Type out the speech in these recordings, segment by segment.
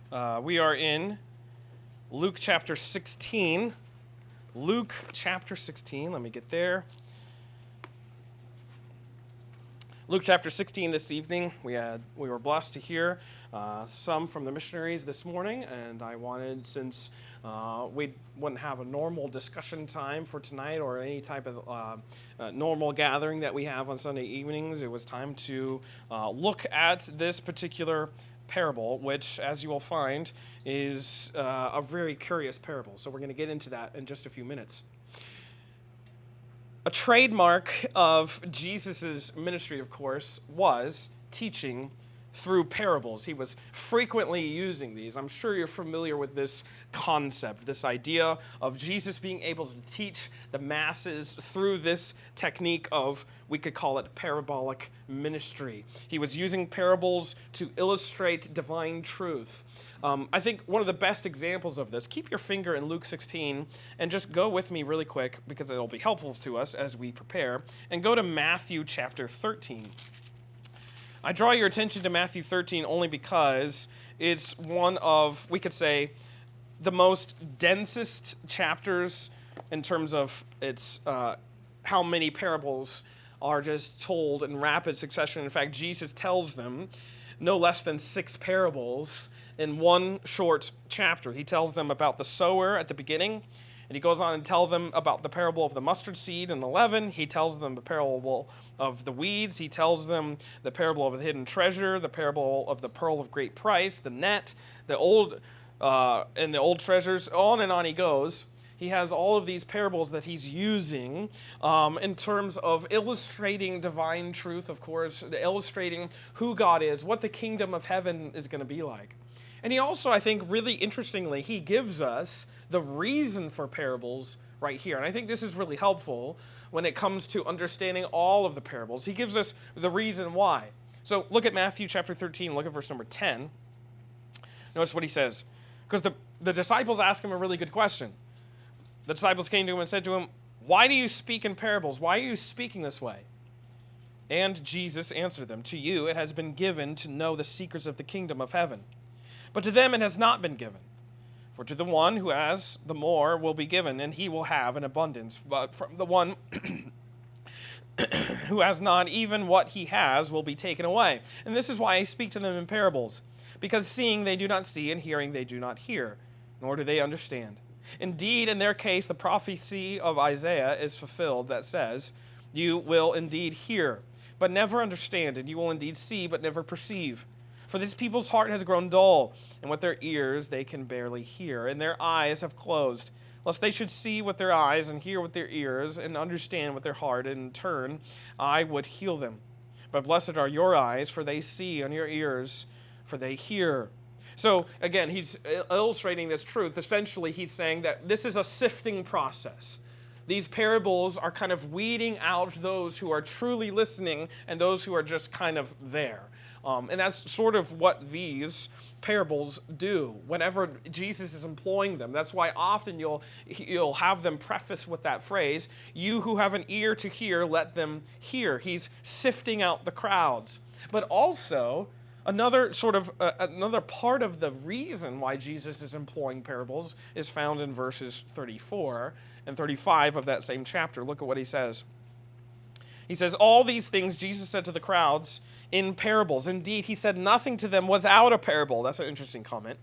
We are in Luke chapter 16. Luke chapter 16, let me get there. Luke chapter 16 this evening. We were blessed to hear some from the missionaries this morning, and I wanted, since we wouldn't have a normal discussion time for tonight or any type of normal gathering that we have on Sunday evenings, it was time to look at this particular parable, which, as you will find, is a very curious parable. So we're going to get into that in just a few minutes. A trademark of Jesus' ministry, of course, was teaching through parables. He was frequently using these. I'm sure you're familiar with this concept, this idea of Jesus being able to teach the masses through this technique of, we could call it parabolic ministry. He was using parables to illustrate divine truth. I think one of the best examples of this, keep your finger in Luke 16 and just go with me really quick because it'll be helpful to us as we prepare, and go to Matthew chapter 13. I draw your attention to Matthew 13 only because it's one of, we could say, the most densest chapters in terms of its how many parables are just told in rapid succession. In fact, Jesus tells them no less than 6 parables in one short chapter. He tells them about the sower at the beginning, and he goes on and tells them about the parable of the mustard seed and the leaven. He tells them the parable of the weeds. He tells them the parable of the hidden treasure, the parable of the pearl of great price, the net, the old treasures. On and on he goes. He has all of these parables that he's using in terms of illustrating divine truth, of course, illustrating who God is, what the kingdom of heaven is going to be like. And he also, I think, really interestingly, he gives us the reason for parables right here. And I think this is really helpful when it comes to understanding all of the parables. He gives us the reason why. So look at Matthew chapter 13, look at verse number 10. Notice what he says. Because the disciples ask him a really good question. The disciples came to him and said to him, "Why do you speak in parables? Why are you speaking this way?" And Jesus answered them, "To you it has been given to know the secrets of the kingdom of heaven. But to them it has not been given. For to the one who has, the more will be given, and he will have an abundance. But from the one who has not, even what he has will be taken away. And this is why I speak to them in parables. Because seeing they do not see, and hearing they do not hear, nor do they understand. Indeed, in their case, the prophecy of Isaiah is fulfilled that says, 'You will indeed hear, but never understand, and you will indeed see, but never perceive. For this people's heart has grown dull, and with their ears they can barely hear, and their eyes have closed, lest they should see with their eyes, and hear with their ears, and understand with their heart, and in turn I would heal them. But blessed are your eyes, for they see, and your ears, for they hear.'" So again, he's illustrating this truth. Essentially, he's saying that this is a sifting process. These parables are kind of weeding out those who are truly listening and those who are just kind of there. And that's sort of what these parables do whenever Jesus is employing them. That's why often you'll have them preface with that phrase, "You who have an ear to hear, let them hear." He's sifting out the crowds. But also, another part of the reason why Jesus is employing parables is found in verses 34 and 35 of that same chapter. Look at what he says. He says, "All these things Jesus said to the crowds in parables. Indeed, he said nothing to them without a parable." That's an interesting comment.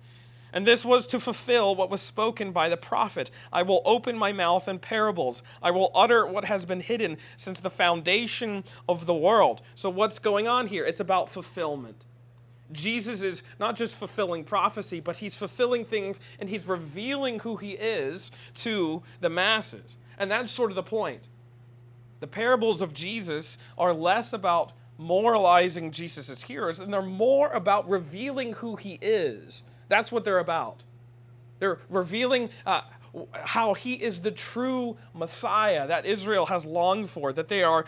"And this was to fulfill what was spoken by the prophet. I will open my mouth in parables. I will utter what has been hidden since the foundation of the world." So what's going on here? It's about fulfillment. Jesus is not just fulfilling prophecy, but he's fulfilling things and he's revealing who he is to the masses. And that's sort of the point. The parables of Jesus are less about moralizing Jesus' hearers, and they're more about revealing who he is. That's what they're about. They're revealing how he is the true Messiah that Israel has longed for, that they are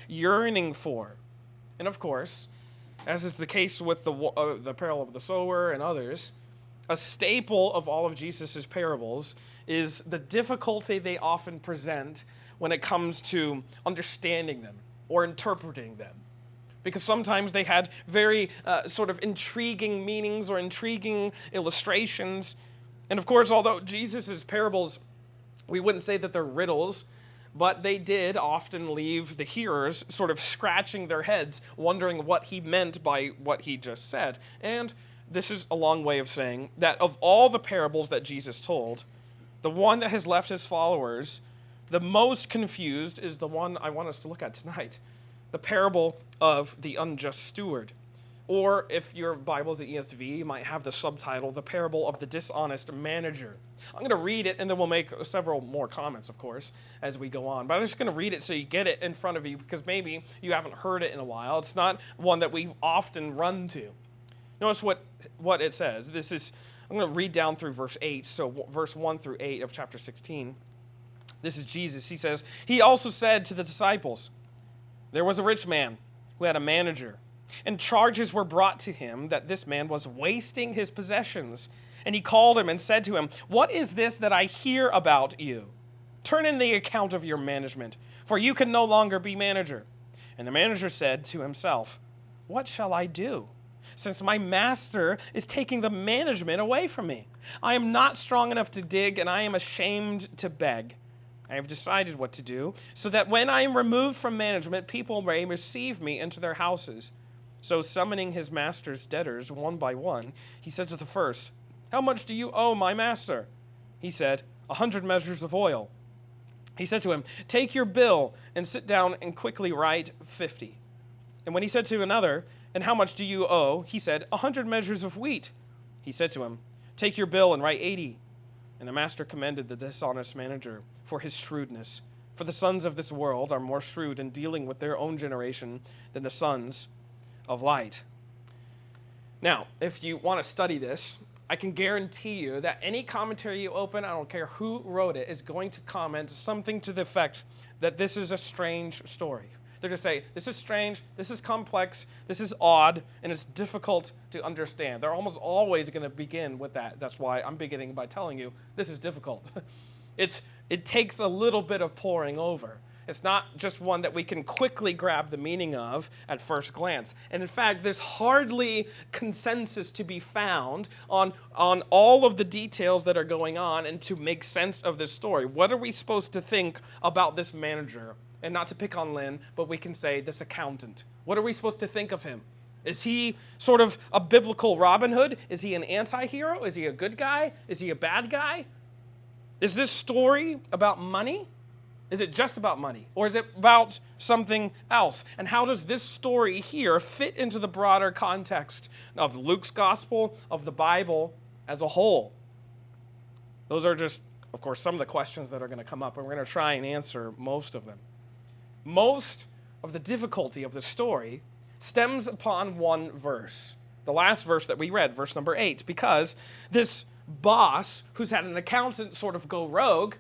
yearning for. And of course, as is the case with the parable of the sower and others, a staple of all of Jesus' parables is the difficulty they often present when it comes to understanding them or interpreting them. because sometimes they had very sort of intriguing meanings or intriguing illustrations. And of course, although Jesus' parables, we wouldn't say that they're riddles, but they did often leave the hearers sort of scratching their heads, wondering what he meant by what he just said. And this is a long way of saying that of all the parables that Jesus told, the one that has left his followers the most confused is the one I want us to look at tonight, the parable of the unjust steward. Or if your Bible's the ESV, you might have the subtitle, the parable of the dishonest manager. I'm going to read it, and then we'll make several more comments, of course, as we go on. But I'm just going to read it so you get it in front of you, because maybe you haven't heard it in a while. It's not one that we often run to. Notice what it says. I'm going to read down through verse 8, so verse 1 through 8 of chapter 16. This is Jesus. He says, "He also said to the disciples, 'There was a rich man who had a manager, and charges were brought to him that this man was wasting his possessions. And he called him and said to him, "What is this that I hear about you? Turn in the account of your management, for you can no longer be manager." And the manager said to himself, "What shall I do, since my master is taking the management away from me? I am not strong enough to dig, and I am ashamed to beg. I have decided what to do, so that when I am removed from management, people may receive me into their houses." So summoning his master's debtors one by one, he said to the first, "How much do you owe my master?" He said, 100 measures of oil. He said to him, "Take your bill and sit down and quickly write 50. And when he said to another, "And how much do you owe?" he said, 100 measures of wheat. He said to him, "Take your bill and write 80. And the master commended the dishonest manager for his shrewdness. For the sons of this world are more shrewd in dealing with their own generation than the sons of light." Now, if you want to study this, I can guarantee you that any commentary you open, I don't care who wrote it, is going to comment something to the effect that this is a strange story. They're going to say, this is strange, this is complex, this is odd, and it's difficult to understand. They're almost always going to begin with that. That's why I'm beginning by telling you, this is difficult. It takes a little bit of poring over. It's not just one that we can quickly grab the meaning of at first glance. And in fact, there's hardly consensus to be found on all of the details that are going on and to make sense of this story. What are we supposed to think about this manager? And not to pick on Lynn, but we can say this accountant. What are we supposed to think of him? Is he sort of a biblical Robin Hood? Is he an anti-hero? Is he a good guy? Is he a bad guy? Is this story about money? Is it just about money? Or is it about something else? And how does this story here fit into the broader context of Luke's gospel, of the Bible as a whole? Those are just, of course, some of the questions that are going to come up, and we're going to try and answer most of them. Most of the difficulty of the story stems upon one verse, the last verse that we read, verse number 8, because this boss, who's had an accountant sort of go rogue,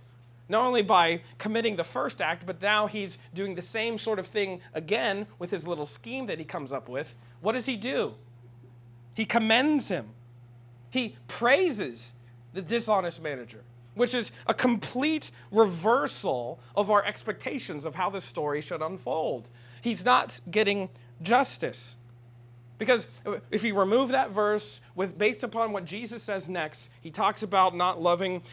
not only by committing the first act, but now he's doing the same sort of thing again with his little scheme that he comes up with. What does he do? He commends him. He praises the dishonest manager, which is a complete reversal of our expectations of how this story should unfold. He's not getting justice. Because if you remove that verse, based upon what Jesus says next, he talks about not loving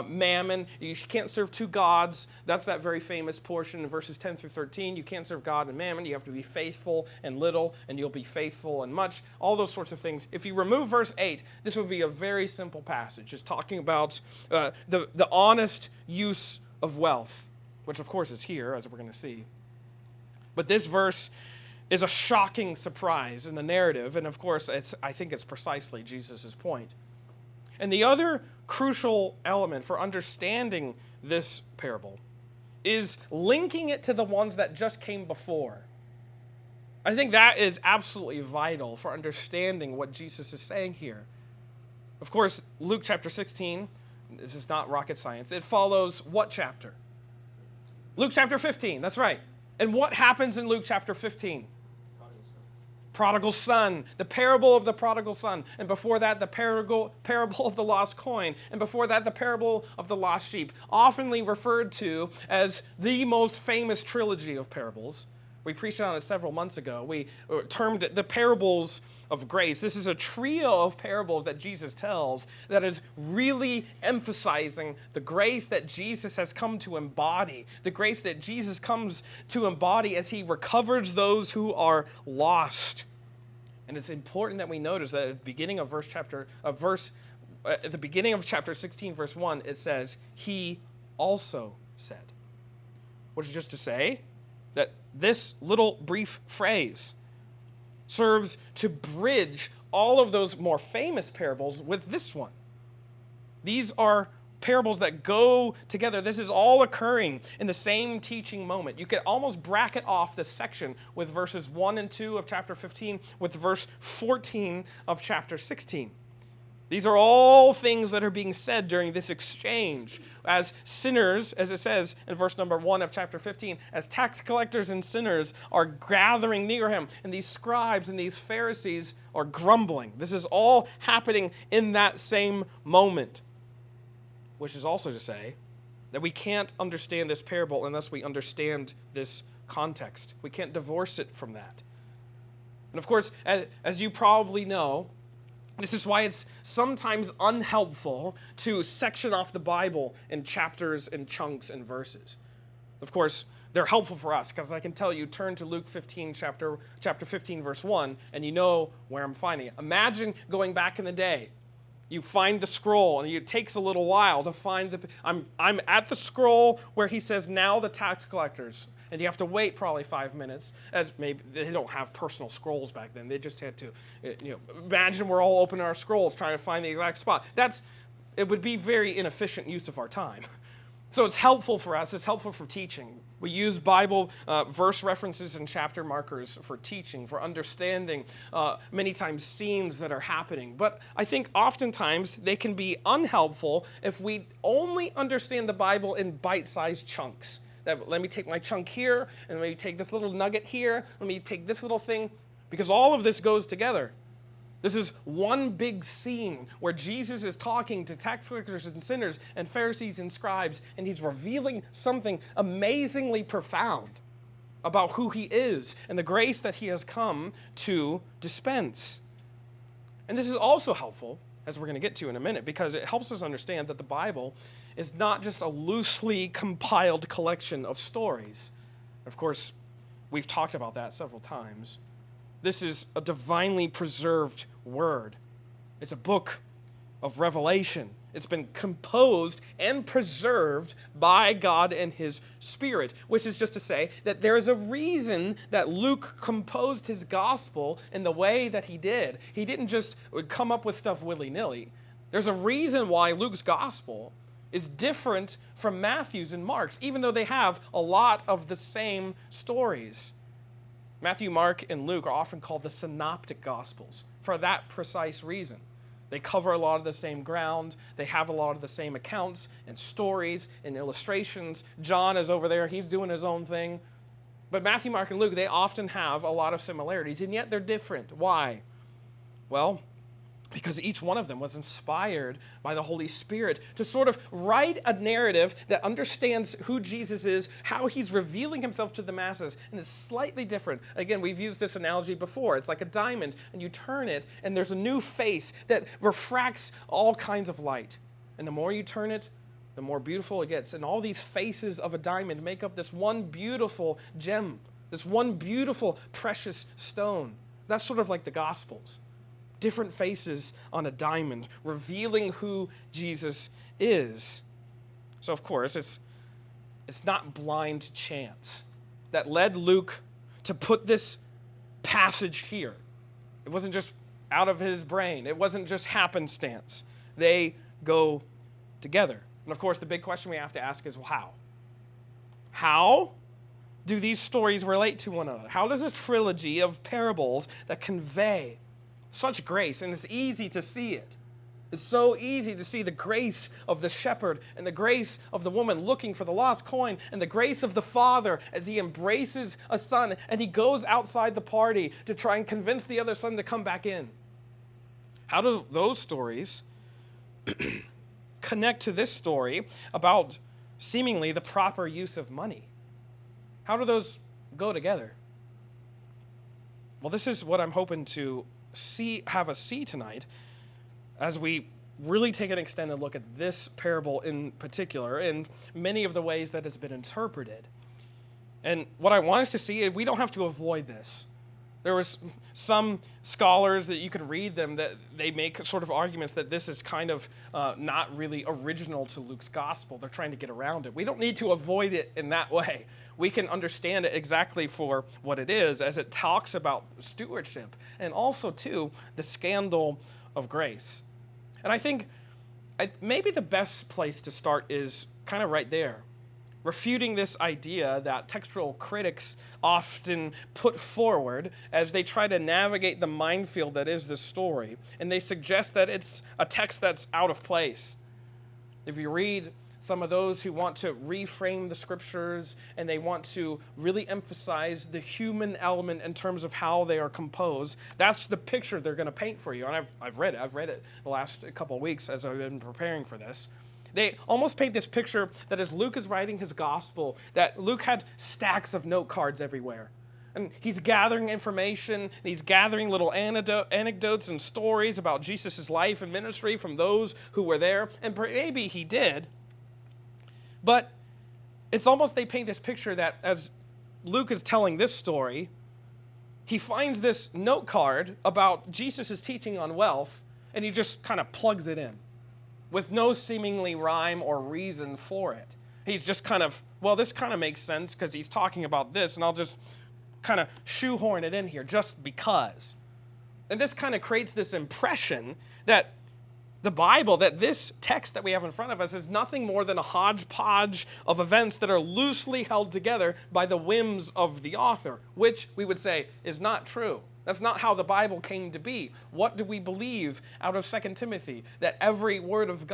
mammon. You can't serve two gods. That's that very famous portion in verses 10 through 13. You can't serve God and mammon. You have to be faithful in little, and you'll be faithful in much. All those sorts of things. If you remove verse 8, this would be a very simple passage. It's talking about the honest use of wealth, which of course is here, as we're going to see. But this verse is a shocking surprise in the narrative, and of course, I think it's precisely Jesus' point. And the other crucial element for understanding this parable is linking it to the ones that just came before. I think that is absolutely vital for understanding what Jesus is saying here. Of course, Luke chapter 16, this is not rocket science, it follows what chapter? Luke chapter 15, that's right. And what happens in Luke chapter 15? Prodigal son, the parable of the prodigal son. And before that, the parable of the lost coin. And before that, the parable of the lost sheep. Oftenly referred to as the most famous trilogy of parables We preached on it several months ago. We termed it the parables of grace. This is a trio of parables that Jesus tells that is really emphasizing the grace that Jesus has come to embody, the grace that Jesus comes to embody as he recovers those who are lost. And it's important that we notice that at the beginning of at the beginning of chapter 16, verse 1, it says, he also said. Which is just to say that this little brief phrase serves to bridge all of those more famous parables with this one. These are parables that go together. This is all occurring in the same teaching moment. You could almost bracket off this section with verses 1 and 2 of chapter 15 with verse 14 of chapter 16. These are all things that are being said during this exchange. As sinners, as it says in verse number 1 of chapter 15, as tax collectors and sinners are gathering near him, and these scribes and these Pharisees are grumbling. This is all happening in that same moment. Which is also to say that we can't understand this parable unless we understand this context. We can't divorce it from that. And of course, as you probably know, this is why it's sometimes unhelpful to section off the Bible in chapters and chunks and verses. Of course, they're helpful for us because I can tell you, turn to Luke 15, chapter 15, verse 1, and you know where I'm finding it. Imagine going back in the day. You find the scroll, and it takes a little while to find I'm at the scroll where he says, now the tax collectors. And you have to wait probably 5 minutes, as maybe they don't have personal scrolls back then. They just had to, imagine we're all opening our scrolls trying to find the exact spot. It would be very inefficient use of our time. So it's helpful for us. It's helpful for teaching. We use Bible verse references and chapter markers for teaching, for understanding many times scenes that are happening. But I think oftentimes they can be unhelpful if we only understand the Bible in bite-sized chunks. That let me take my chunk here, and let me take this little nugget here, let me take this little thing, because all of this goes together. This is one big scene where Jesus is talking to tax collectors and sinners and Pharisees and scribes, and he's revealing something amazingly profound about who he is and the grace that he has come to dispense. And this is also helpful, as we're going to get to in a minute, because it helps us understand that the Bible is not just a loosely compiled collection of stories. Of course, we've talked about that several times. This is a divinely preserved word. It's a book of revelation. It's been composed and preserved by God and his Spirit, which is just to say that there is a reason that Luke composed his gospel in the way that he did. He didn't just come up with stuff willy-nilly. There's a reason why Luke's gospel is different from Matthew's and Mark's, even though they have a lot of the same stories. Matthew, Mark, and Luke are often called the synoptic gospels for that precise reason. They cover a lot of the same ground. They have a lot of the same accounts and stories and illustrations. John is over there. He's doing his own thing. But Matthew, Mark, and Luke, they often have a lot of similarities, and yet they're different. Why? Well, because each one of them was inspired by the Holy Spirit to sort of write a narrative that understands who Jesus is, how he's revealing himself to the masses, and it's slightly different. Again, we've used this analogy before. It's like a diamond, and you turn it, and there's a new face that refracts all kinds of light. And the more you turn it, the more beautiful it gets. And all these faces of a diamond make up this one beautiful gem, this one beautiful precious stone. That's sort of like the Gospels. Different faces on a diamond, revealing who Jesus is. So, of course, it's not blind chance that led Luke to put this passage here. It wasn't just out of his brain. It wasn't just happenstance. They go together. And, of course, the big question we have to ask is, well, how? How do these stories relate to one another? How does a trilogy of parables that convey such grace, and it's easy to see it. It's so easy to see the grace of the shepherd and the grace of the woman looking for the lost coin and the grace of the father as he embraces a son and he goes outside the party to try and convince the other son to come back in. How do those stories connect to this story about seemingly the proper use of money? How do those go together? Well, this is what I'm hoping to have us see tonight as we really take an extended look at this parable in particular and many of the ways that it's been interpreted. And what I want us to see is we don't have to avoid this. There was some scholars that you can read them that they make sort of arguments that this is kind of not really original to Luke's gospel. They're trying to get around it. We don't need to avoid it in that way. We can understand it exactly for what it is as it talks about stewardship and also, too, the scandal of grace. And I think maybe the best place to start is kind of right there, refuting this idea that textual critics often put forward as they try to navigate the minefield that is this story. And they suggest that it's a text that's out of place. If you read some of those who want to reframe the scriptures and they want to really emphasize the human element in terms of how they are composed, that's the picture they're going to paint for you. And I've read it the last couple of weeks as I've been preparing for this. They almost paint this picture that as Luke is writing his gospel, that Luke had stacks of note cards everywhere. And he's gathering information, and he's gathering little anecdotes and stories about Jesus' life and ministry from those who were there. And maybe he did. But it's almost they paint this picture that as Luke is telling this story, he finds this note card about Jesus' teaching on wealth, and he just kind of plugs it in with no seemingly rhyme or reason for it. He's just kind of, well, this kind of makes sense because he's talking about this, and I'll just kind of shoehorn it in here just because. And this kind of creates this impression that the Bible, that this text that we have in front of us is nothing more than a hodgepodge of events that are loosely held together by the whims of the author, which we would say is not true. That's not how the Bible came to be. What do we believe out of 2 Timothy? That every word of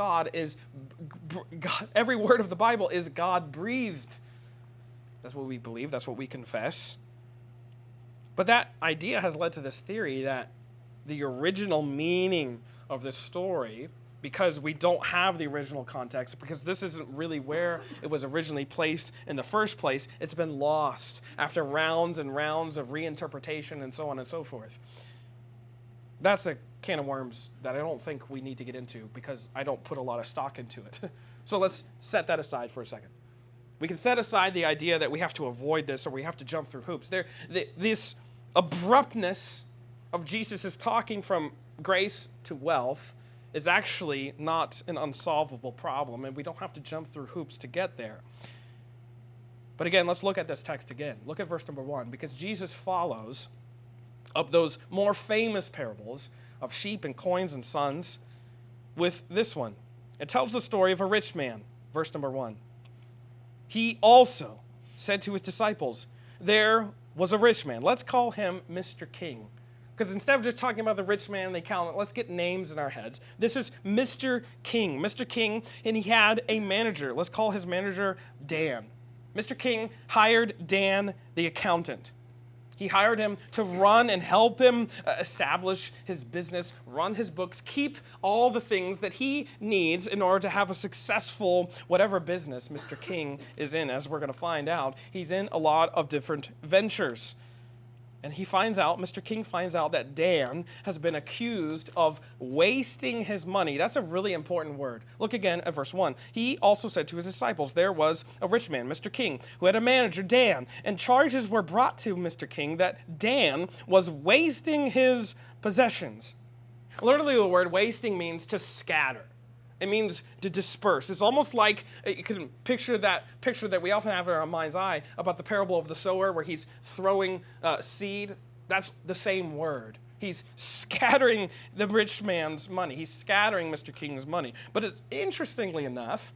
every word of the Bible is God-breathed. That's what we believe. That's what we confess. But that idea has led to this theory that the original meaning of this story, because we don't have the original context, because this isn't really where it was originally placed in the first place, it's been lost after rounds and rounds of reinterpretation and so on and so forth. That's a can of worms that I don't think we need to get into because I don't put a lot of stock into it. So let's set that aside for a second. We can set aside the idea that we have to avoid this or we have to jump through hoops. This abruptness of Jesus' talking from grace to wealth is actually not an unsolvable problem, and we don't have to jump through hoops to get there. But again, let's look at this text again. Look at verse number 1, because Jesus follows up those more famous parables of sheep and coins and sons with this one. It tells the story of a rich man, verse number 1. He also said to his disciples, there was a rich man. Let's call him Mr. King. Because instead of just talking about the rich man and the accountant, let's get names in our heads. This is Mr. King. Mr. King, and he had a manager. Let's call his manager Dan. Mr. King hired Dan, the accountant. He hired him to run and help him establish his business, run his books, keep all the things that he needs in order to have a successful whatever business Mr. King is in. As we're going to find out, he's in a lot of different ventures. And Mr. King finds out that Dan has been accused of wasting his money. That's a really important word. Look again at verse 1. He also said to his disciples, there was a rich man, Mr. King, who had a manager, Dan, and charges were brought to Mr. King that Dan was wasting his possessions. Literally, the word wasting means to scatter. It means to disperse. It's almost like you can picture that we often have in our mind's eye about the parable of the sower where he's throwing seed. That's the same word. He's scattering the rich man's money. He's scattering Mr. King's money. But it's interestingly enough,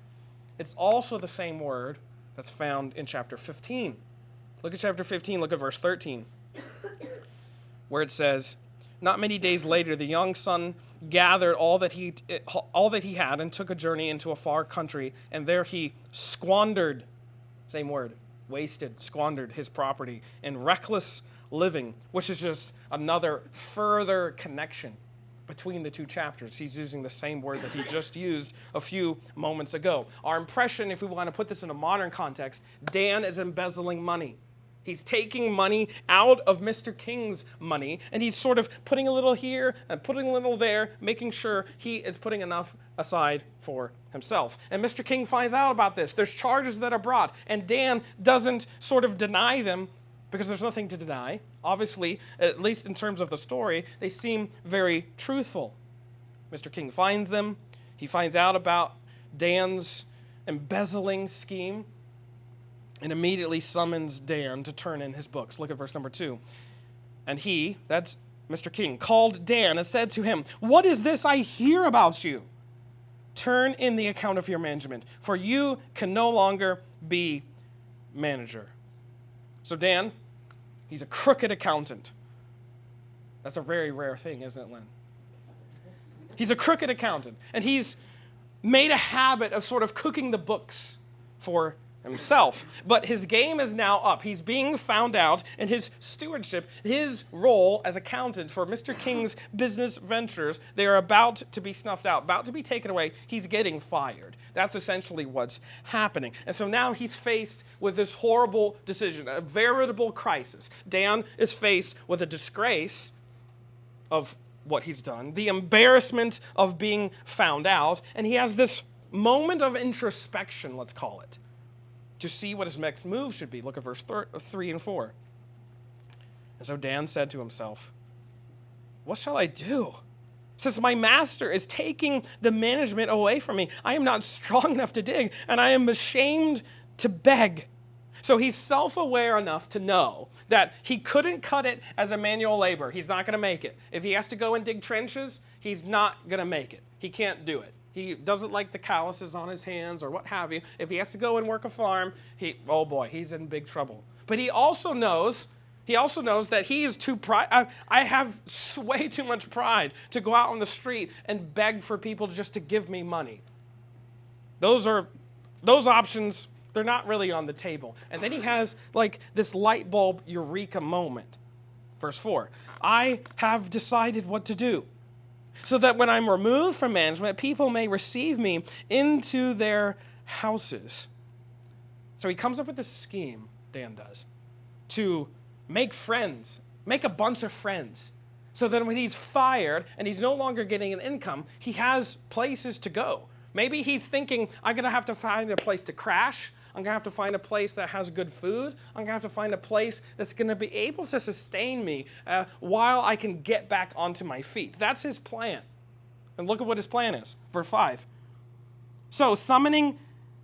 it's also the same word that's found in chapter 15. Look at chapter 15, look at verse 13, where it says, not many days later, the young son gathered all that he had and took a journey into a far country, and there he squandered, same word, wasted, squandered his property in reckless living, which is just another further connection between the two chapters. He's using the same word that he just used a few moments ago. Our impression, if we want to put this in a modern context, Dan is embezzling money. He's taking money out of Mr. King's money, and he's sort of putting a little here and putting a little there, making sure he is putting enough aside for himself. And Mr. King finds out about this. There's charges that are brought, and Dan doesn't sort of deny them because there's nothing to deny. Obviously, at least in terms of the story, they seem very truthful. Mr. King finds them. He finds out about Dan's embezzling scheme, and immediately summons Dan to turn in his books. Look at verse number 2. And he, that's Mr. King, called Dan and said to him, "What is this I hear about you? Turn in the account of your management, for you can no longer be manager." So Dan, he's a crooked accountant. That's a very rare thing, isn't it, Lynn? He's a crooked accountant, and he's made a habit of sort of cooking the books for himself. But his game is now up. He's being found out, and his stewardship, his role as accountant for Mr. King's business ventures, they are about to be snuffed out, about to be taken away. He's getting fired. That's essentially what's happening. And so now he's faced with this horrible decision, a veritable crisis. Dan is faced with a disgrace of what he's done, the embarrassment of being found out, and he has this moment of introspection, let's call it, to see what his next move should be. Look at verse 3 and 4. And so Dan said to himself, "What shall I do? Since my master is taking the management away from me, I am not strong enough to dig, and I am ashamed to beg." So he's self-aware enough to know that he couldn't cut it as a manual labor. He's not going to make it. If he has to go and dig trenches, he's not going to make it. He can't do it. He doesn't like the calluses on his hands or what have you. If he has to go and work a farm, oh boy, he's in big trouble. But he also knows that he is too pride. I have way too much pride to go out on the street and beg for people just to give me money. Those options, they're not really on the table. And then he has like this light bulb eureka moment. Verse 4, "I have decided what to do, so that when I'm removed from management, people may receive me into their houses." So he comes up with this scheme, Dan does, to make friends, make a bunch of friends, so that when he's fired and he's no longer getting an income, he has places to go. Maybe he's thinking, I'm going to have to find a place to crash. I'm going to have to find a place that has good food. I'm going to have to find a place that's going to be able to sustain me while I can get back onto my feet. That's his plan. And look at what his plan is. Verse 5. So summoning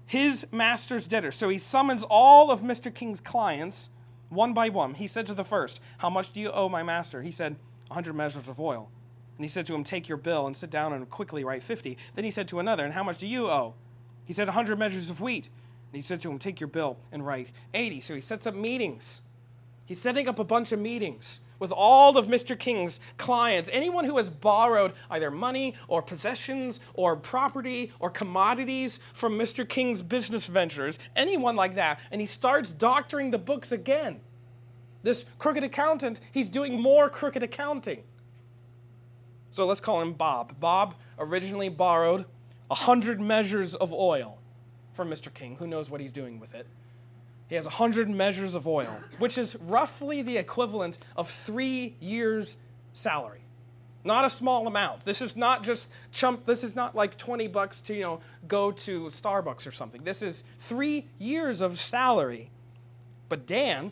his master's debtors. So he summons all of Mr. King's clients one by one. He said to the first, "How much do you owe my master?" He said, 100 measures of oil. And he said to him, "Take your bill and sit down and quickly write 50. Then he said to another, "And how much do you owe?" He said, 100 measures of wheat. And he said to him, "Take your bill and write 80. So he sets up meetings. He's setting up a bunch of meetings with all of Mr. King's clients, anyone who has borrowed either money or possessions or property or commodities from Mr. King's business ventures, anyone like that. And he starts doctoring the books again. This crooked accountant, he's doing more crooked accounting. So let's call him Bob. Bob originally borrowed 100 measures of oil from Mr. King. Who knows what he's doing with it? He has 100 measures of oil, which is roughly the equivalent of 3 years' salary. Not a small amount. This is not just this is not like $20 to, go to Starbucks or something. This is 3 years of salary. But Dan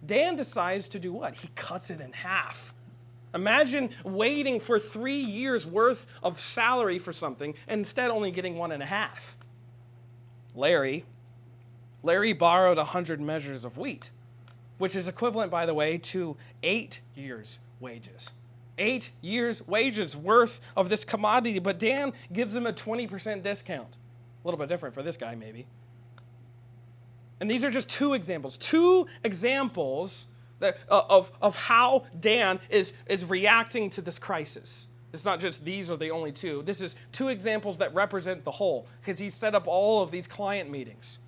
decides to do what? He cuts it in half. Imagine waiting for 3 years' worth of salary for something and instead only getting 1.5. Larry borrowed 100 measures of wheat, which is equivalent, by the way, to 8 years' wages. 8 years' wages worth of this commodity, but Dan gives him a 20% discount. A little bit different for this guy, maybe. And these are just two examples of how Dan is reacting to this crisis. It's not just these are the only two. This is two examples that represent the whole, because he set up all of these client meetings.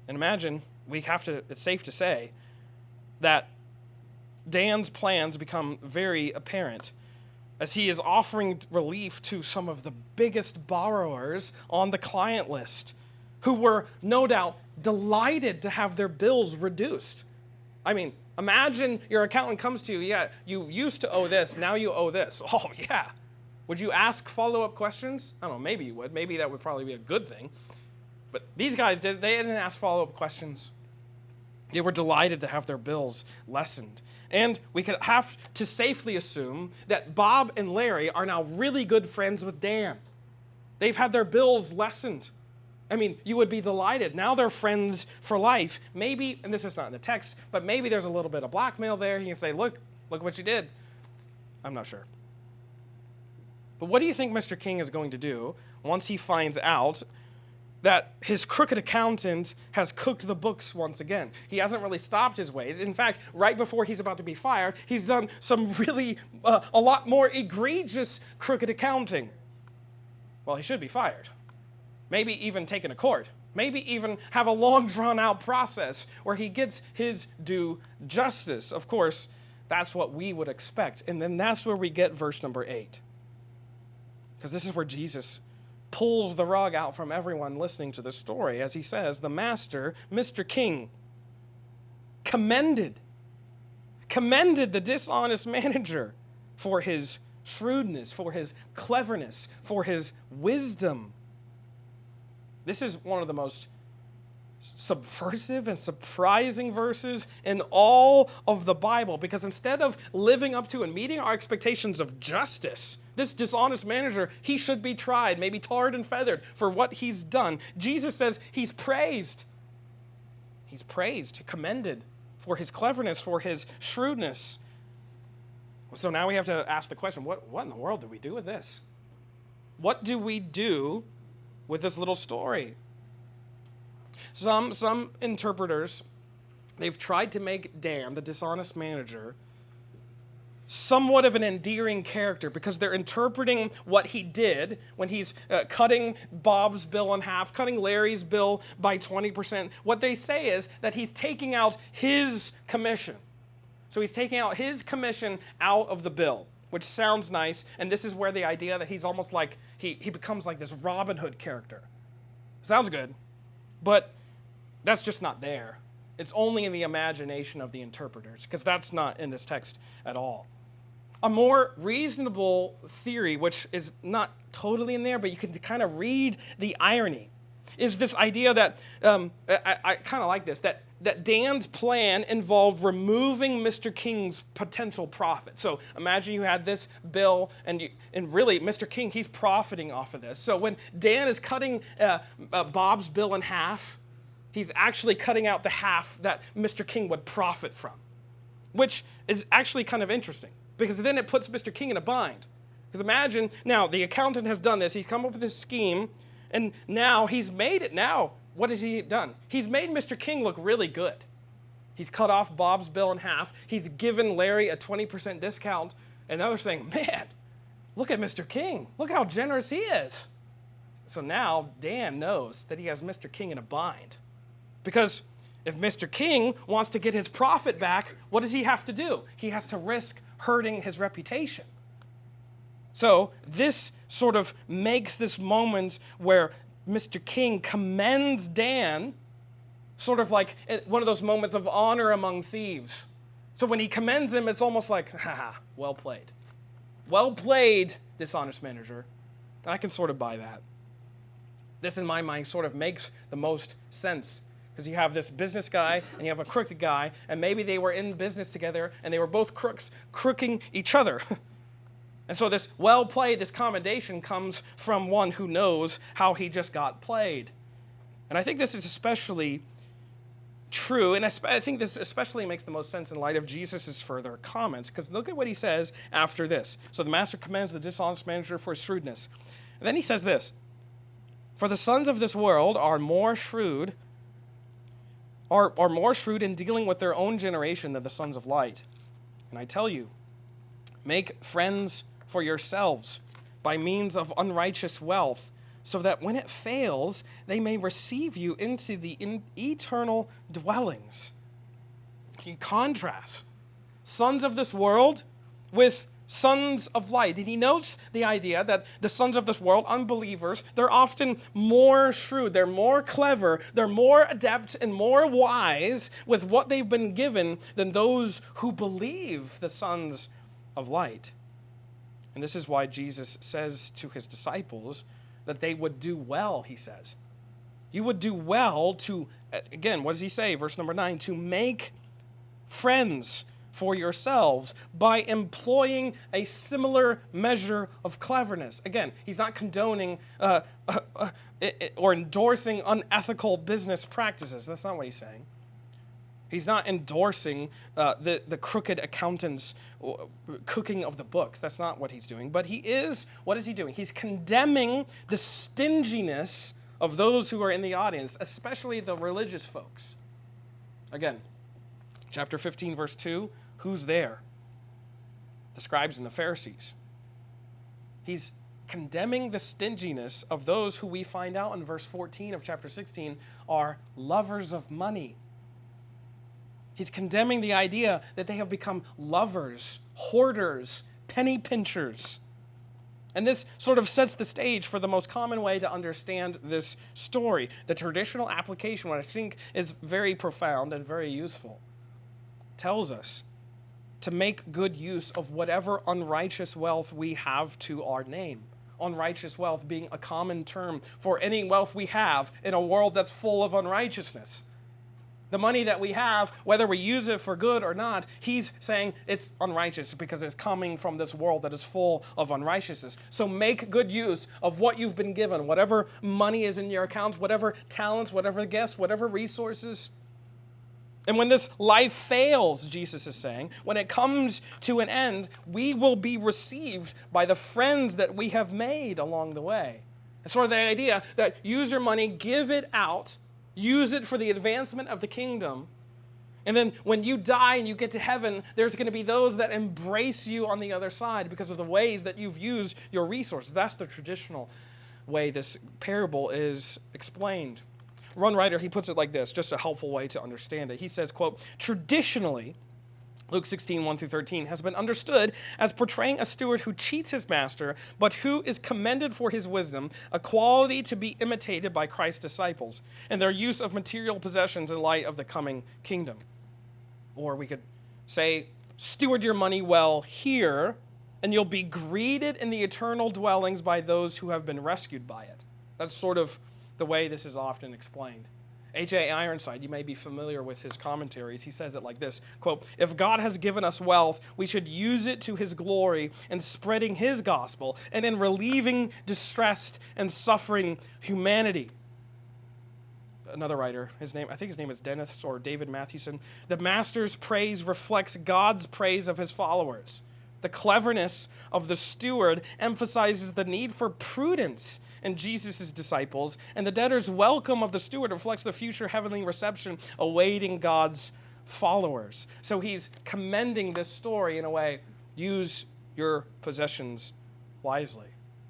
And imagine, it's safe to say that Dan's plans become very apparent as he is offering relief to some of the biggest borrowers on the client list, who were no doubt delighted to have their bills reduced. I mean, imagine your accountant comes to you, yeah, you used to owe this, now you owe this. Oh, yeah. Would you ask follow-up questions? I don't know, maybe you would. Maybe that would probably be a good thing. But these guys they didn't ask follow-up questions. They were delighted to have their bills lessened. And we could have to safely assume that Bob and Larry are now really good friends with Dan. They've had their bills lessened. I mean, you would be delighted. Now they're friends for life. Maybe, and this is not in the text, but maybe there's a little bit of blackmail there. You can say, look what you did. I'm not sure. But what do you think Mr. King is going to do once he finds out that his crooked accountant has cooked the books once again? He hasn't really stopped his ways. In fact, right before he's about to be fired, he's done some really, a lot more egregious crooked accounting. Well, he should be fired. Maybe even taken to court. Maybe even have a long drawn-out process where he gets his due justice. Of course, that's what we would expect. And then that's where we get verse number 8. Because this is where Jesus pulls the rug out from everyone listening to the story. As he says, the master, Mr. King, commended the dishonest manager for his shrewdness, for his cleverness, for his wisdom. This is one of the most subversive and surprising verses in all of the Bible, because instead of living up to and meeting our expectations of justice, this dishonest manager, he should be tried, maybe tarred and feathered for what he's done. Jesus says he's praised. He's praised, commended for his cleverness, for his shrewdness. So now we have to ask the question, what in the world do we do with this? What do we do with this little story? Some interpreters, they've tried to make Dan, the dishonest manager, somewhat of an endearing character, because they're interpreting what he did when he's cutting Bob's bill in half, cutting Larry's bill by 20%. What they say is that he's taking out his commission. So he's taking out his commission out of the bill, which sounds nice. And this is where the idea that he's almost like, he becomes like this Robin Hood character. Sounds good, but that's just not there. It's only in the imagination of the interpreters, because that's not in this text at all. A more reasonable theory, which is not totally in there, but you can kind of read the irony, is this idea that, I kind of like this, that Dan's plan involved removing Mr. King's potential profit. So imagine you had this bill, and really Mr. King, he's profiting off of this. So when Dan is cutting Bob's bill in half, he's actually cutting out the half that Mr. King would profit from, which is actually kind of interesting, because then it puts Mr. King in a bind. Because imagine, now the accountant has done this, he's come up with this scheme, and now he's made it. Now, what has he done? He's made Mr. King look really good. He's cut off Bob's bill in half. He's given Larry a 20% discount. And now they're saying, man, look at Mr. King. Look at how generous he is. So now Dan knows that he has Mr. King in a bind. Because if Mr. King wants to get his profit back, what does he have to do? He has to risk hurting his reputation. So this sort of makes this moment where Mr. King commends Dan, sort of like one of those moments of honor among thieves. So when he commends him, it's almost like, haha, well played. Well played, dishonest manager. And I can sort of buy that. This, in my mind, sort of makes the most sense, because you have this business guy and you have a crooked guy, and maybe they were in business together and they were both crooks, crooking each other. And so this well played, this commendation comes from one who knows how he just got played. And I think this is especially true, and I think this especially makes the most sense in light of Jesus' further comments, because look at what he says after this. So the master commends the dishonest manager for his shrewdness. And then he says this, for the sons of this world are more shrewd in dealing with their own generation than the sons of light. And I tell you, make friends for yourselves by means of unrighteous wealth, so that when it fails, they may receive you into the eternal dwellings. He contrasts sons of this world with sons of light. And he notes the idea that the sons of this world, unbelievers, they're often more shrewd, they're more clever, they're more adept and more wise with what they've been given than those who believe, the sons of light. And this is why Jesus says to his disciples that they would do well, he says. You would do well to, again, what does he say? Verse number 9, to make friends for yourselves by employing a similar measure of cleverness. Again, he's not condoning or endorsing unethical business practices. That's not what he's saying. He's not endorsing the crooked accountant's cooking of the books. That's not what he's doing. But what is he doing? He's condemning the stinginess of those who are in the audience, especially the religious folks. Again, chapter 15, verse 2, who's there? The scribes and the Pharisees. He's condemning the stinginess of those who we find out in verse 14 of chapter 16 are lovers of money. He's condemning the idea that they have become lovers, hoarders, penny pinchers. And this sort of sets the stage for the most common way to understand this story. The traditional application, what I think is very profound and very useful, tells us to make good use of whatever unrighteous wealth we have to our name. Unrighteous wealth being a common term for any wealth we have in a world that's full of unrighteousness. The money that we have, whether we use it for good or not, he's saying it's unrighteous because it's coming from this world that is full of unrighteousness. So make good use of what you've been given, whatever money is in your accounts, whatever talents, whatever gifts, whatever resources. And when this life fails, Jesus is saying, when it comes to an end, we will be received by the friends that we have made along the way. It's sort of the idea that use your money, give it out, use it for the advancement of the kingdom. And then when you die and you get to heaven, there's going to be those that embrace you on the other side because of the ways that you've used your resources. That's the traditional way this parable is explained. One writer, he puts it like this, just a helpful way to understand it. He says, quote, traditionally, Luke 16, 1 through 13, has been understood as portraying a steward who cheats his master, but who is commended for his wisdom, a quality to be imitated by Christ's disciples, and their use of material possessions in light of the coming kingdom. Or we could say, steward your money well here, and you'll be greeted in the eternal dwellings by those who have been rescued by it. That's sort of the way this is often explained. H.A. Ironside, you may be familiar with his commentaries. He says it like this, quote, if God has given us wealth, we should use it to his glory in spreading his gospel and in relieving distressed and suffering humanity. Another writer, I think his name is Dennis or David Mathewson, the master's praise reflects God's praise of his followers. The cleverness of the steward emphasizes the need for prudence in Jesus' disciples, and the debtor's welcome of the steward reflects the future heavenly reception awaiting God's followers. So he's commending this story in a way, use your possessions wisely.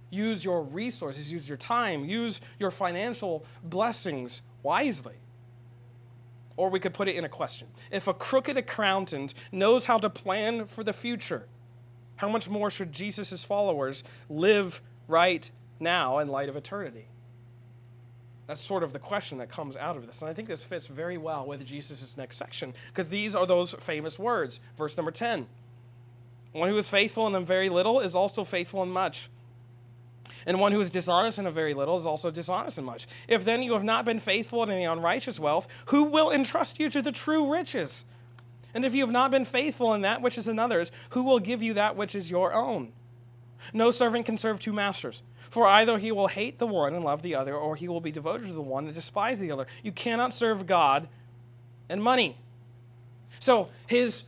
Use your resources, use your time, use your financial blessings wisely. Or we could put it in a question. If a crooked accountant knows how to plan for the future, how much more should Jesus' followers live right now in light of eternity? That's sort of the question that comes out of this. And I think this fits very well with Jesus' next section, because these are those famous words. Verse number 10. One who is faithful in a very little is also faithful in much. And one who is dishonest in a very little is also dishonest in much. If then you have not been faithful in the unrighteous wealth, who will entrust you to the true riches? And if you have not been faithful in that which is another's, who will give you that which is your own? No servant can serve two masters, for either he will hate the one and love the other, or he will be devoted to the one and despise the other. You cannot serve God and money. So his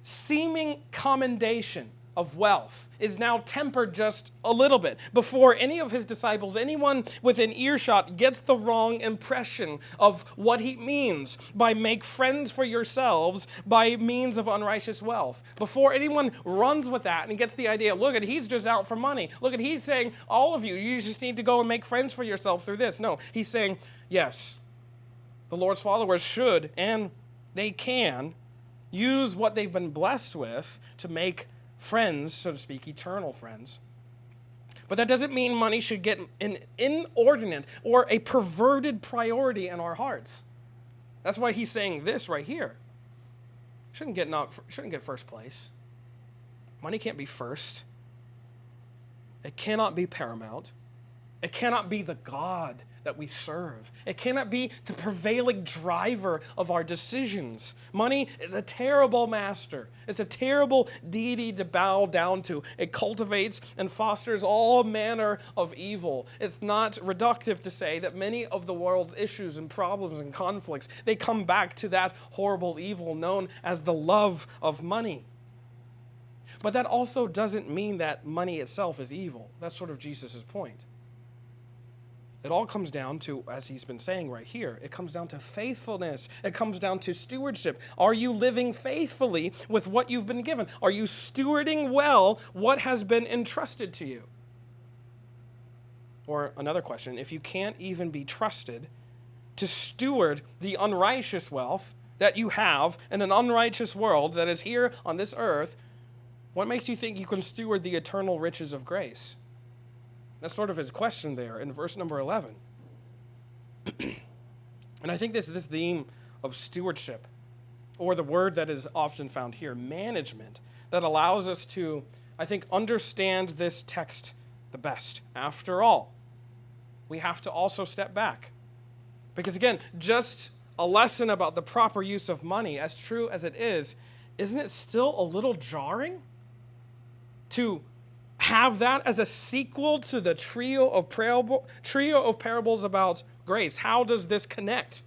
seeming commendation of wealth is now tempered just a little bit before any of his disciples, anyone within earshot, gets the wrong impression of what he means by make friends for yourselves by means of unrighteous wealth. Before anyone runs with that and gets the idea, look at, he's just out for money. Look at, he's saying, all of you, you just need to go and make friends for yourself through this. No, he's saying, yes, the Lord's followers should and they can use what they've been blessed with to make friends, so to speak, eternal friends. But that doesn't mean money should get an inordinate or a perverted priority in our hearts. That's why he's saying this right here. Shouldn't get first place. Money can't be first. It cannot be paramount. It cannot be the God that we serve. It cannot be the prevailing driver of our decisions. Money is a terrible master. It's a terrible deity to bow down to. It cultivates and fosters all manner of evil. It's not reductive to say that many of the world's issues and problems and conflicts, they come back to that horrible evil known as the love of money. But that also doesn't mean that money itself is evil. That's sort of Jesus' point. It all comes down to, as he's been saying right here, it comes down to faithfulness. It comes down to stewardship. Are you living faithfully with what you've been given? Are you stewarding well what has been entrusted to you? Or another question, if you can't even be trusted to steward the unrighteous wealth that you have in an unrighteous world that is here on this earth, what makes you think you can steward the eternal riches of grace? That's sort of his question there in verse number 11. And I think this theme of stewardship, or the word that is often found here, management, that allows us to, I think, understand this text the best. After all, we have to also step back. Because again, just a lesson about the proper use of money, as true as it is, isn't it still a little jarring to have that as a sequel to the trio of parables about grace? How does this connect?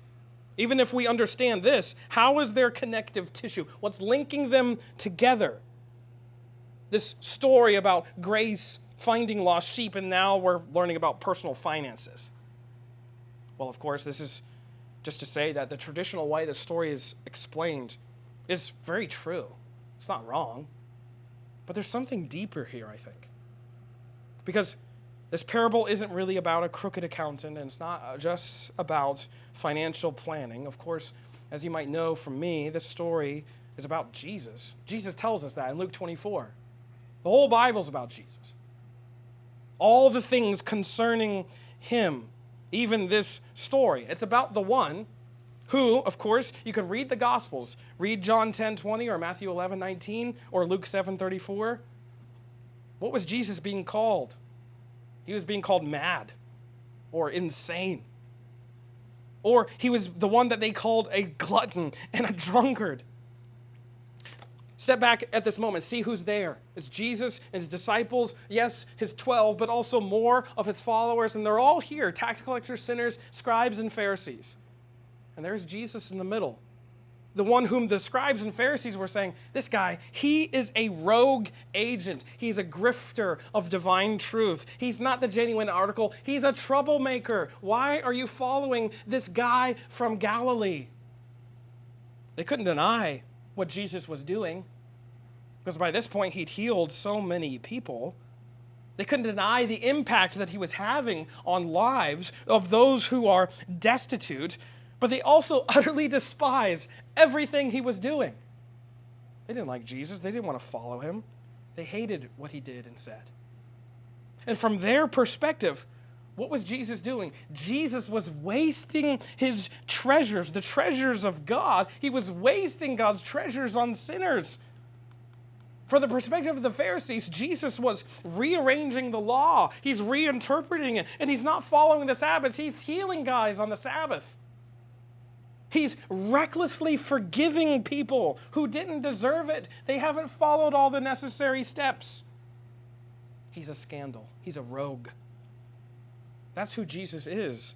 Even if we understand this, how is there connective tissue? What's linking them together? This story about grace finding lost sheep, and now we're learning about personal finances. Well, of course, this is just to say that the traditional way the story is explained is very true. It's not wrong. But there's something deeper here, I think. Because this parable isn't really about a crooked accountant, and it's not just about financial planning. Of course, as you might know from me, this story is about Jesus. Jesus tells us that in Luke 24. The whole Bible's about Jesus. All the things concerning him, even this story. It's about the one who, of course, you can read the Gospels. Read John 10:20 or Matthew 11:19 or Luke 7:34. What was Jesus being called? He was being called mad or insane. Or he was the one that they called a glutton and a drunkard. Step back at this moment. See who's there. It's Jesus and his disciples. Yes, his 12, but also more of his followers. And they're all here. Tax collectors, sinners, scribes, and Pharisees. And there's Jesus in the middle. The one whom the scribes and Pharisees were saying, this guy, he is a rogue agent. He's a grifter of divine truth. He's not the genuine article. He's a troublemaker. Why are you following this guy from Galilee? They couldn't deny what Jesus was doing, because by this point he'd healed so many people. They couldn't deny the impact that he was having on lives of those who are destitute. But they also utterly despise everything he was doing. They didn't like Jesus. They didn't want to follow him. They hated what he did and said. And from their perspective, what was Jesus doing? Jesus was wasting his treasures, the treasures of God. He was wasting God's treasures on sinners. From the perspective of the Pharisees, Jesus was rearranging the law. He's reinterpreting it. And he's not following the Sabbath. He's healing guys on the Sabbath. He's recklessly forgiving people who didn't deserve it. They haven't followed all the necessary steps. He's a scandal. He's a rogue. That's who Jesus is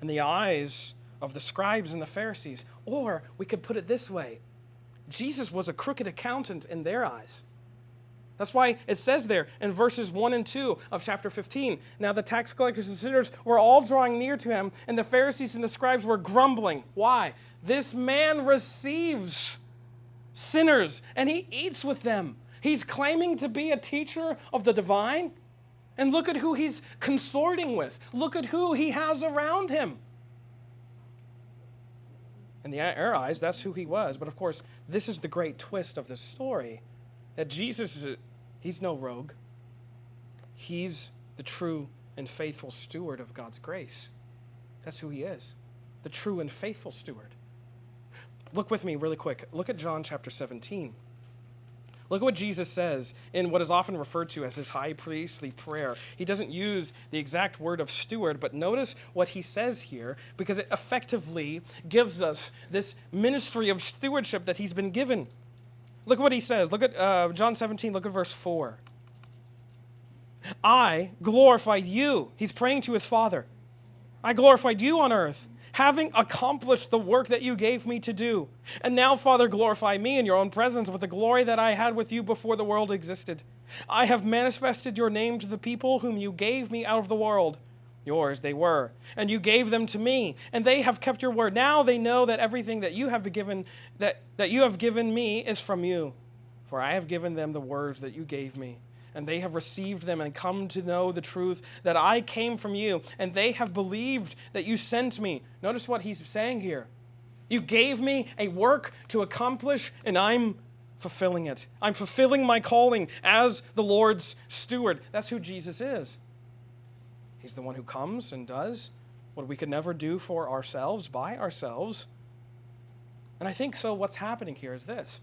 in the eyes of the scribes and the Pharisees. Or we could put it this way. Jesus was a crooked accountant in their eyes. That's why it says there in verses 1 and 2 of chapter 15, now the tax collectors and sinners were all drawing near to him, and the Pharisees and the scribes were grumbling. Why? This man receives sinners, and he eats with them. He's claiming to be a teacher of the divine, and look at who he's consorting with. Look at who he has around him. In their eyes, that's who he was. But of course, this is the great twist of the story, that Jesus He's no rogue. He's the true and faithful steward of God's grace. That's who he is, the true and faithful steward. Look with me really quick. Look at John chapter 17. Look at what Jesus says in what is often referred to as his high priestly prayer. He doesn't use the exact word of steward, but notice what he says here, because it effectively gives us this ministry of stewardship that he's been given. Look at what he says. Look at John 17, look at verse 4. I glorified you. He's praying to his Father. I glorified you on earth, having accomplished the work that you gave me to do. And now, Father, glorify me in your own presence with the glory that I had with you before the world existed. I have manifested your name to the people whom you gave me out of the world. Yours they were, and you gave them to me, and they have kept your word. Now they know that everything that you have given that you have given me is from you. For I have given them the words that you gave me, and they have received them and come to know the truth that I came from you, and they have believed that you sent me. Notice what he's saying here. You gave me a work to accomplish, and I'm fulfilling it. I'm fulfilling my calling as the Lord's steward. That's who Jesus is. He's the one who comes and does what we could never do for ourselves, by ourselves. And I think so what's happening here is this.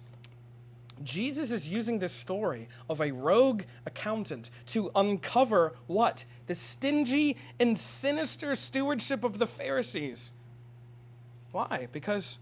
Jesus is using this story of a rogue accountant to uncover what? The stingy and sinister stewardship of the Pharisees. Why? Because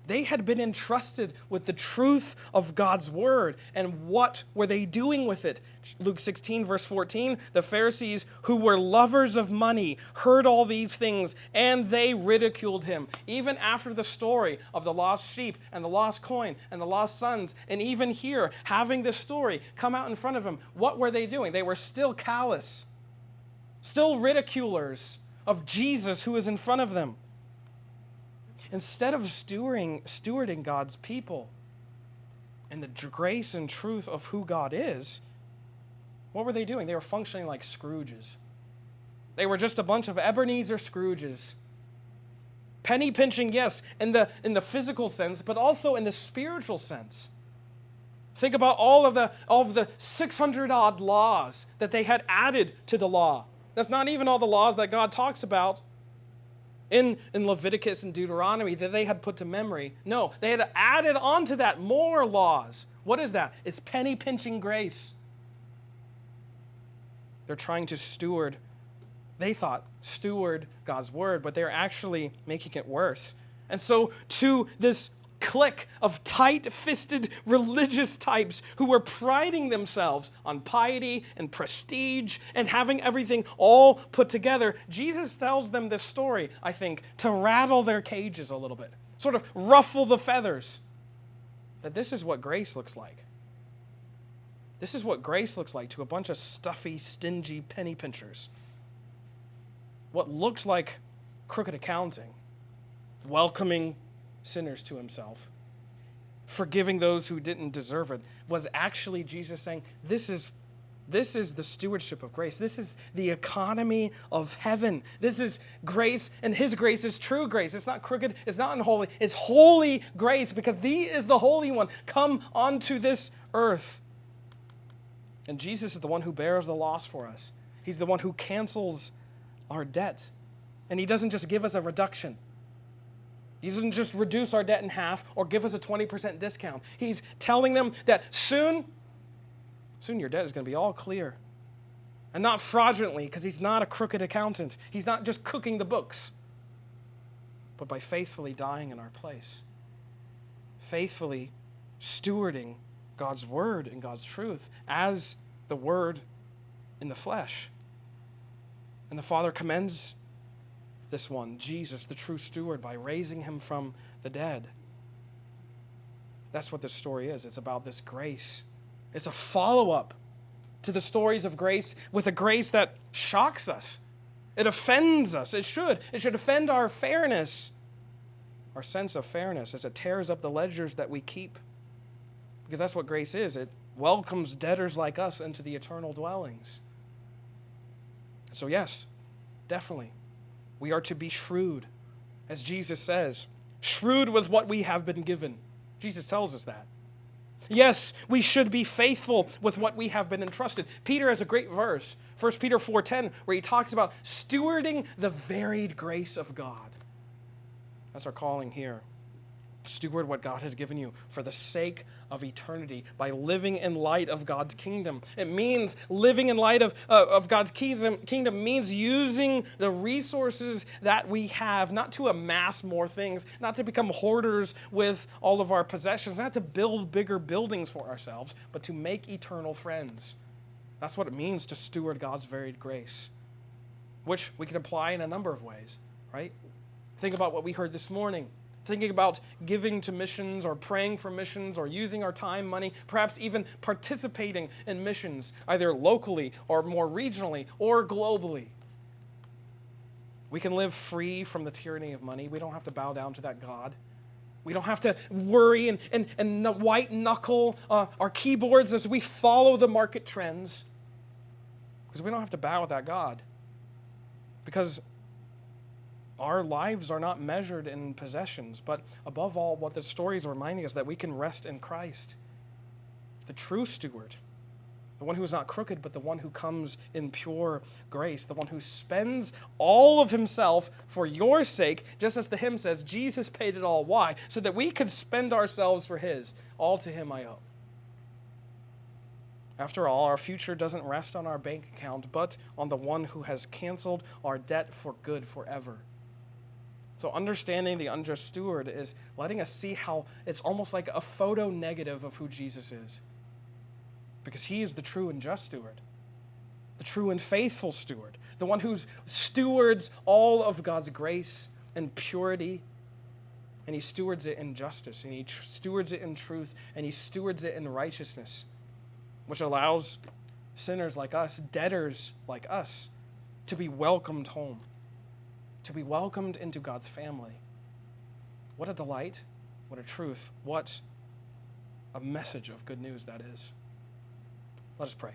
they had been entrusted with the truth of God's word. And what were they doing with it? Luke 16, verse 14, the Pharisees, who were lovers of money, heard all these things, and they ridiculed him. Even after the story of the lost sheep and the lost coin and the lost sons, and even here, having this story come out in front of him, what were they doing? They were still callous, still ridiculers of Jesus who is in front of them. Instead of stewarding God's people and the grace and truth of who God is, what were they doing? They were functioning like Scrooges. They were just a bunch of Ebenezer Scrooges. Penny pinching, yes, in the physical sense, but also in the spiritual sense. Think about all of the 600-odd laws that they had added to the law. That's not even all the laws that God talks about in Leviticus and Deuteronomy that they had put to memory. No, they had added on to that more laws. What is that? It's penny pinching grace. They're trying to steward, they thought, steward God's word, but they're actually making it worse. And so to this clique of tight-fisted religious types who were priding themselves on piety and prestige and having everything all put together, Jesus tells them this story, I think, to rattle their cages a little bit, sort of ruffle the feathers. That this is what grace looks like. This is what grace looks like to a bunch of stuffy, stingy penny pinchers. What looks like crooked accounting, welcoming sinners to himself, forgiving those who didn't deserve it, was actually Jesus saying, this is the stewardship of grace. This is the economy of heaven. This is grace, and his grace is true grace. It's not crooked, it's not unholy, it's holy grace, because he is the Holy One come onto this earth. And Jesus is the one who bears the loss for us. He's the one who cancels our debt. And he doesn't just give us a reduction. He doesn't just reduce our debt in half or give us a 20% discount. He's telling them that soon your debt is going to be all clear. And not fraudulently, because he's not a crooked accountant. He's not just cooking the books, but by faithfully dying in our place. Faithfully stewarding God's word and God's truth as the word in the flesh. And the Father commends this one, Jesus, the true steward, by raising him from the dead. That's what this story is. It's about this grace. It's a follow-up to the stories of grace with a grace that shocks us. It offends us. It should. It should offend our fairness, our sense of fairness, as it tears up the ledgers that we keep. Because that's what grace is. It welcomes debtors like us into the eternal dwellings. So yes, definitely, we are to be shrewd, as Jesus says, shrewd with what we have been given. Jesus tells us that. Yes, we should be faithful with what we have been entrusted. Peter has a great verse, 1 Peter 4:10, where he talks about stewarding the varied grace of God. That's our calling here. Steward what God has given you for the sake of eternity by living in light of God's kingdom. It means living in light of God's kingdom means using the resources that we have, not to amass more things, not to become hoarders with all of our possessions, not to build bigger buildings for ourselves, but to make eternal friends. That's what it means to steward God's varied grace, which we can apply in a number of ways, right? Think about what we heard this morning. Thinking about giving to missions or praying for missions or using our time, money, perhaps even participating in missions, either locally or more regionally or globally. We can live free from the tyranny of money. We don't have to bow down to that God. We don't have to worry and white knuckle our keyboards as we follow the market trends, because we don't have to bow with that God. Because our lives are not measured in possessions, but above all, what the stories are reminding us, that we can rest in Christ, the true steward, the one who is not crooked, but the one who comes in pure grace, the one who spends all of himself for your sake, just as the hymn says, Jesus paid it all. Why? So that we could spend ourselves for his. All to him I owe. After all, our future doesn't rest on our bank account, but on the one who has canceled our debt for good forever. So understanding the unjust steward is letting us see how it's almost like a photo negative of who Jesus is. Because he is the true and just steward, the true and faithful steward, the one who stewards all of God's grace and purity, and he stewards it in justice, and he stewards it in truth, and he stewards it in righteousness, which allows sinners like us, debtors like us, to be welcomed home, to be welcomed into God's family. What a delight, what a truth, what a message of good news that is. Let us pray.